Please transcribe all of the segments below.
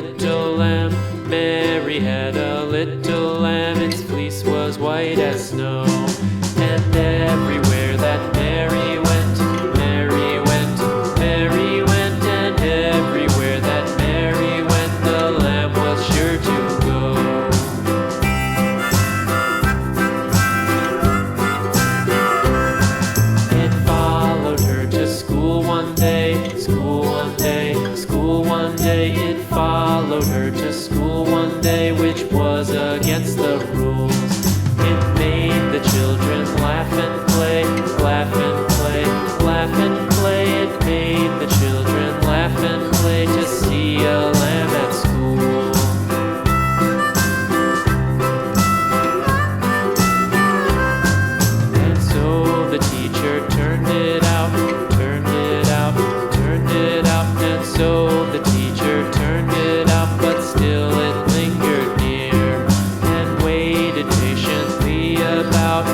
little lamb. Mary had a little lamb. Its fleece was white as snow. And everywhere that Mary went, Mary went, Mary went. And everywhere that Mary went, the lamb was sure to go. It followed her to school one day, school one day, school one day. It followed her to school one day, which was against the rules. It made the children laugh and play, laugh and play, laugh and play. It made the children laugh and play to see a lamb at school. And so the teacher turned it out, turned it out, turned it out. And so the teacher turned it out, but still it lingered near and waited patiently about,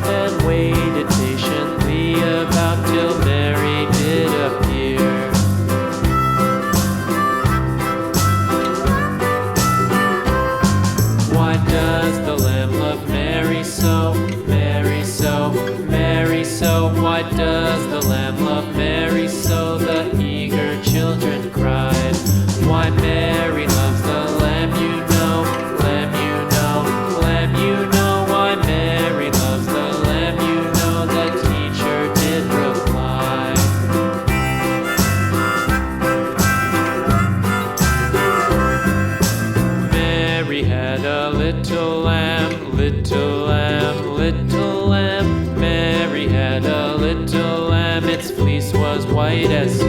and waited patiently about till Mary did appear. Why does the lamb love Mary so, Mary so, Mary so? Why does the lamb love Mary so? The eager children cried. Why Mary loves the lamb, you know, lamb, you know, lamb, you know. Why Mary loves the lamb, you know, the teacher did reply. Mary had a little lamb, little lamb, little lamb. Mary had a little lamb. Its fleece was white as